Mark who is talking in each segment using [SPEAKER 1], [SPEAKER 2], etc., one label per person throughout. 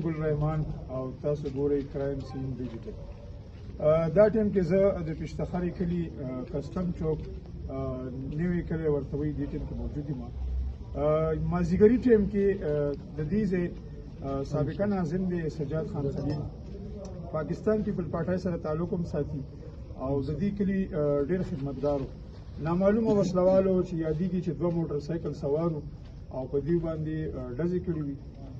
[SPEAKER 1] ګل رحمان او تاسو ګورئ کرایم سین ډیجیټل. دا ټیم کې زه د پشتخرې کلي کسټم چوک نوی کلی ورته وایي دې ټیم کې موجود یم. مازدیګري ټیم کې د دې ځای سابقه ناظم دی سجاد خان خلیل پاکستان پیپل پارټۍ سره تعلق هم ساتي او د دې کلي ډېر خدمتګار نامعلومه وسلوالو چې یادېږي چې 2 موټر سایکل سوارو او په دې باندې ډزې کړې وي.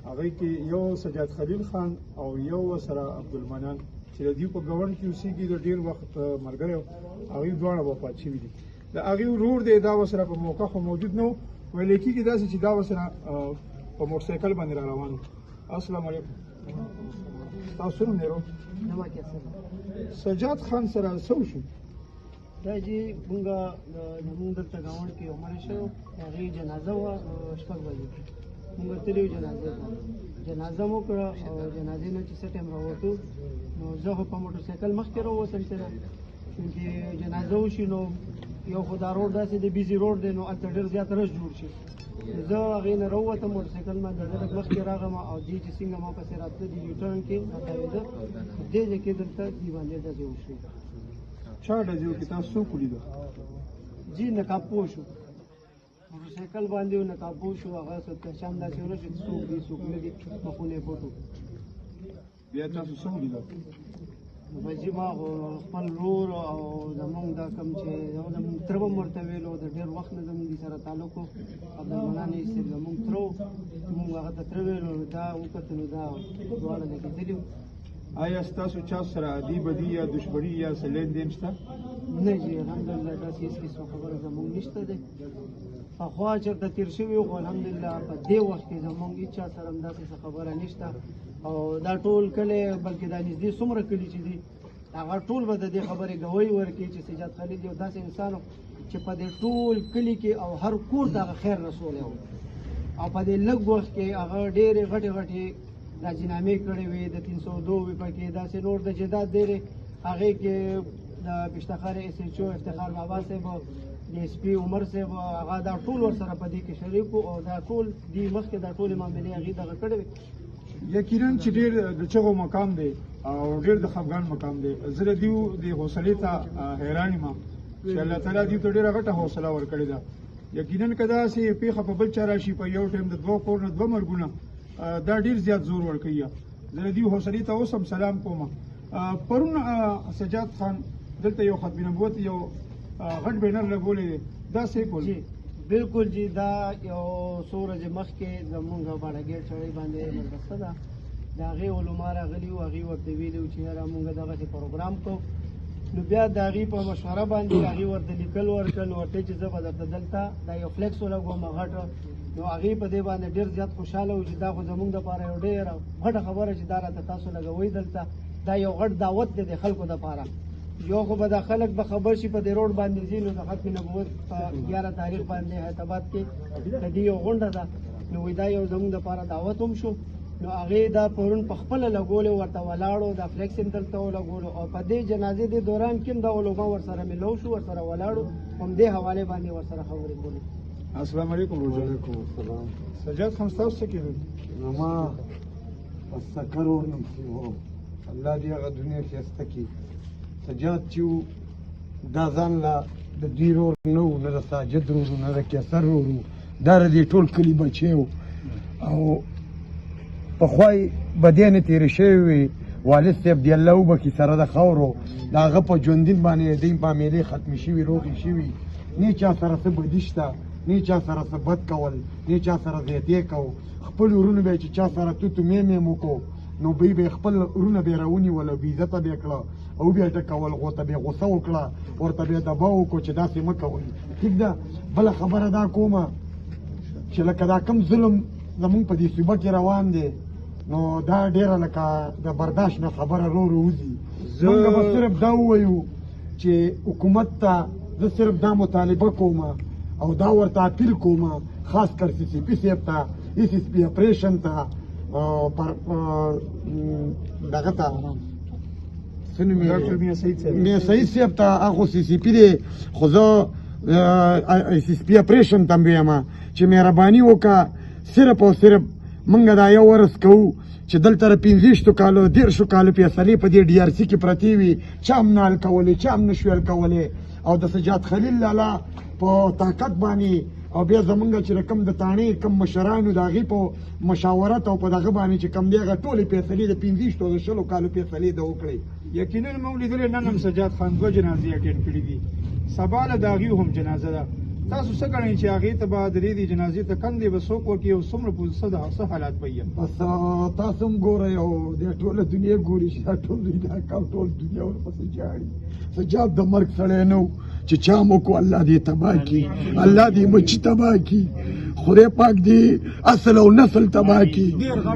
[SPEAKER 1] هغه کې یو سجاد خلیل خان او یو سره عبدالمنان چې د دې په ګاونډ کې اوسېږي د ډېر وخت ملګری هغوی دواړه وفات شوي دي. د هغې ورور دی دا ورسره په موقع خو موجود نه و، ویلی کېږي داسې چې دا ورسره په موټر سایکل باندې را روان و. السلام علیکم. تاسو نوم دی سجاد خان سره څه وشو؟
[SPEAKER 2] دا چې مونږ دلته ګاونډ کې یو مړی شوی هغې جنازه وه 6 بجې مونږ تللي وو جنازې ته جنازه مو کړه او جنازې نه چې څه ټایم راووتو نو زه خو په موټر سایکل مخکې راووتم چې چونکې جنازه وشي نو یو خو دا روډ داسې د بیزي روډ دی نو هلته ډېر زیات رش جوړ شي. زه هغې نه راووتم موټر سایکل باندې زه لږ مخکې راغلم او دې چې څنګه ما پسې راتله دي یوټرن کې راتاوېده دې ځای کې دلته دې باندې ډزې وشوې.
[SPEAKER 1] چا ډزې وکړې؟ تاسو څوک ولیده؟
[SPEAKER 2] جی نقاب پوه شو موټر سایکل باندې و نقاب پوه شو هغه پهچان داسې ونه شو چې څوک دي څوک نه دي مخونه یې پټ و.
[SPEAKER 1] بیا تاسو څه ولیده؟
[SPEAKER 2] بچي ما خو خپل ورور او زمونږ دا کوم چې زمونږ تره به مې ورته ویلو د ډېر وخت نه زمونږ سره تعلق و عبدالمنان ایسېل زمونږ تره و مونږ هغه ته تره ویلو دا وکتل نو دا دواړه لګېدلي وو.
[SPEAKER 1] آیا ستاسو چا سره عادي بدي یا دشمني یا څه لین دین شته؟
[SPEAKER 2] نه جی الحمدلله داسې هېڅ قسمه خبره زمونږ نشته دی. پخوا چېرته تېر شوي خو الحمدلله په دې وخت کې زمونږ هېڅ چا سره هم داسې څه خبره نشته او دا ټول کلی بلکې دا نږدې څومره کلي چې دي هغه ټول به د دې خبرې ګوی ورکړي چې سجاد خلیل یو داسې انسان چې په دې ټول کلي کې او هر کور ته هغه خیر رسولی و او په دې لږ وخت کې هغه ډېرې غټې غټې راجنامې کړې وې د 302 وې پکې داسې نور د جداد ډېرې هغې کې د پشتخر ایس ایچ او افتخار بابا صاحب د ایس پي عمر صاحب هغه دا ټول ورسره په دې کې شریک وو او دا ټول دې مخکې دا ټولې معاملې هغې دغه کړې وې.
[SPEAKER 1] یقینا چې ډېر د چغو مقام دی او ډېر د خفګان مقام دی. زه د دیو د حوصلې ته حیران یم چې الله تعالی دیو ته ډېره غټه حوصله ورکړې ده. یقینا که داسې پېښه په بل چا راشي په یو ټایم د 2 کور نه 2 مرګونه دا ډېر زیات زور ورکوي. زه د دیو حوصلې ته اوس هم سلام کوم. پرون سجاد خان دلته یو ختم نبوت یو غټ بینر لګولی دی دا څه کول؟
[SPEAKER 2] بالکل جی دا یو څو ورځې مخکې زمونږ باډه ګیټ سړی باندې مدرسه ده د هغې علما راغلي وو هغې ورته ویلي وو چې یاره مونږ دغسې پروګرام کوو نو بیا د هغې په مشوره باندې هغې ورته لیکل ورکړل ورته چې زه به درته دلته دا یو فلیکس ولګوم غټه نو هغې په دې باندې ډېر زیات خوشحاله وو چې دا خو زمونږ دپاره یو ډېره غټه خبره چې دا راته تاسو لګوئ دلته دا یو غټ دعوت دی د خلکو دپاره. یو خو به دا خلک به خبر شي په دې روډ باندې ځي نو د ختم نبوت په 11 تاریخ باندې حیدرآباد کې د دې یو غونډه ده نو دا یو زموږ دپاره دعوت هم شو نو هغې دا پرون په خپله لګولې ورته ولاړو دا فلیکس هم دلته ولګولو او په دې جنازې د دوران کې هم دا علما ورسره ملو شو ورسره ولاړو همدې حوالې باندې ورسره خبرې کولې.
[SPEAKER 1] السلام علیکم.
[SPEAKER 3] وعلیکم السلام.
[SPEAKER 1] سجاد خان ستاسو څه کېدل؟
[SPEAKER 3] زما سکر ورنږدې و الله دې هغه دنیا ښایسته کړي. سجاد چې و دا ځان له د دوی رور نه و نه د ساجد رور و نه د کیسر رور و دا د دې ټول کلي بچی و او پخوا یې بدیانې تېرې شوې وې والد صاحب دې الله وبخي سره د خاورو د هغه په ژوندین باندې د دوی معاملې ختمې شوي روغې شوي نه چا سره څه بدي شته نه چا سره څه بد کول نه چا سره زیاتې کو خپل ورونه به چې چا سره توتو میم وکړو نو به یې خپل ورونه به یې راونیول او بېعزته به یې کړه او بیا ټکول ورته به یې غوسه وکړه ورته به یې دباو وکړو چې داسې مه کوئ. ټیک ده. بله خبره دا کومه چې لکه دا کم ظلم زمونږ په دې صوبه کې روان دی نو دا ډېره لکه د برداشت نه خبره رو وځي. موږ به صرف دا ووایو چې حکومت ته زه صرف دا مطالبه کوم او دا ورته اپیل کوم خاص کر سی سی پي صاحب ته ایس ایس پي اپریشن ته دغه ته میا سعید صاحب ته هغه سی سی پي دی خو زه ایس ایس پي اپریشن ته هم وایم چې مهرباني وکړه صرف او صرف منګه دا یو ورځ کوو چې دلته د 15 کالو 13 کالو فیصلې په دې ډي آر سی کې پرتې وي، چا هم نه حل کولې، چا هم نه شو حل کولی، او د سجاد خلیل لالا په طاقت باندې او بیا زمونږ چې رقم د تاڼې کم مشرانو د هغې په مشاورت او په دغه باندې چې کم دی هغه ټولې فیصلې د 15 او د 20 کالو فیصلې د وکړئ.
[SPEAKER 1] یقینا موږ لیدلی نن هم سجاد خان 2 جنازې اټینډ کړي دي، سبا له د هغې هم جنازه ده. تاسو څه ګڼئ چې هغې ته به د دې جنازې ته کندې به څوک ورکړي او څومره څه حالات به وي؟
[SPEAKER 3] بس تاسو هم ګورئ او د ټوله دنیا ګوري چې دا ټول علاقه او ټول دنیا ورپسې جاړي. سجاد د مرګ سړی نه و چې چا مو کو الله دې تباه کړي، الله دې مچي تباه کړي، خدای پاک دې اصل او نسل تباه کړي.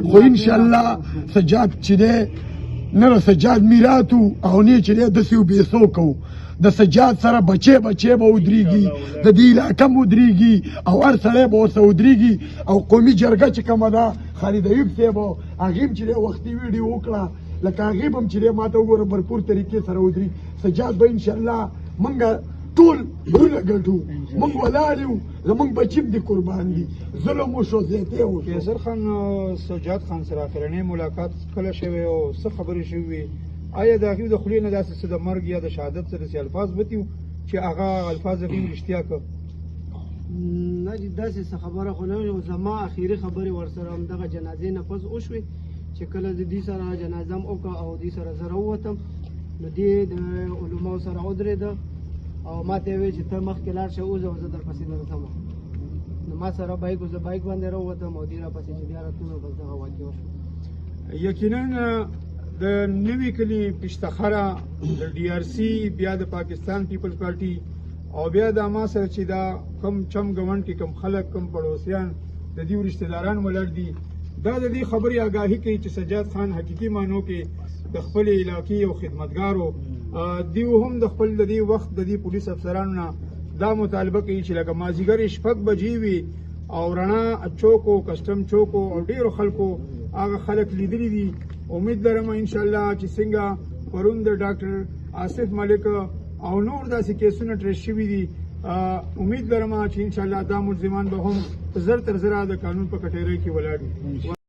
[SPEAKER 3] خو انشاءالله سجاد چې دی نه د سجاد میراتو او نه چې دی داسې بېڅوکه و. د سجاد سره بچې به ودرېږي، د دې علاقه هم ودرېږي او هر سړی به ورسره ودرېږي. او قومي جرګه چې کومه ده خالد ایوب صاحب هغې هم چې دی وختي ویډیو وکړه، لکه هغې به هم چې دی ما ته وګوره بھرپور طریقې سره ودرېږي. سجاد به انشاءالله موږ ټول ورونه ګټو، موږ ولاړ یو، زموږ بچي هم دې قربان دي، ظلم وشو، زیاتې وشو.
[SPEAKER 1] قیصر خان سجاد خان سره اخرنی ملاقات کله شوی او څه خبرې شوې وي؟ آیا د هغې د خولې نه داسې څه د مرګ یا د شهادت څه داسې الفاظ وتي چې هغه الفاظ هغې رښتیا کړ؟
[SPEAKER 2] نه جی داسې څه خبره خو نه وه. زما اخري خبرې ورسره همدغه جنازې نه پس وشوې چې کله د دې سره جنازه م وکړه او دې سره زه راووتم، نو دې د علماو سره ودرېده او ما ته یې ویل چې ته مخکې لاړ شه اوځه او زه درپسې درځم. نو ما سره بایک و، زه بایک باندې راووتم او دې راپسې چې بیا راتلو نو بس دغه واقع وشوه.
[SPEAKER 1] یقینا د نوي کلي پشتخره د ډي آر سی بیا د پاکستان پیپلز پارټي او بیا د ما سره چې دا کم چم ګوند کې کم خلک کم پړوسیان د دې رشتہ داران ولر دي، دا د دې خبرې آگاهي کوي چې سجاد خان حقیقي معنو کې د خپل علاقې او خدمتګارو دیو هم د خپل د دې وخت د دې پولیس افسرانو نه دا مطالبه کوي چې لکه مازدیګر 6 بجې وي او رڼا چوکو کسټم چوکو او ډیرو خلکو هغه خلک لیدلی دي. امید لرم انشاءالله چې څنګه پرون د ډاکټر آصف ملک او نور داسې کیسونه ټریس شوي دي، امید لرم چې انشاءالله دا ملزمان به هم زر تر زره د قانون په کټېرۍ کې ولاړ وي.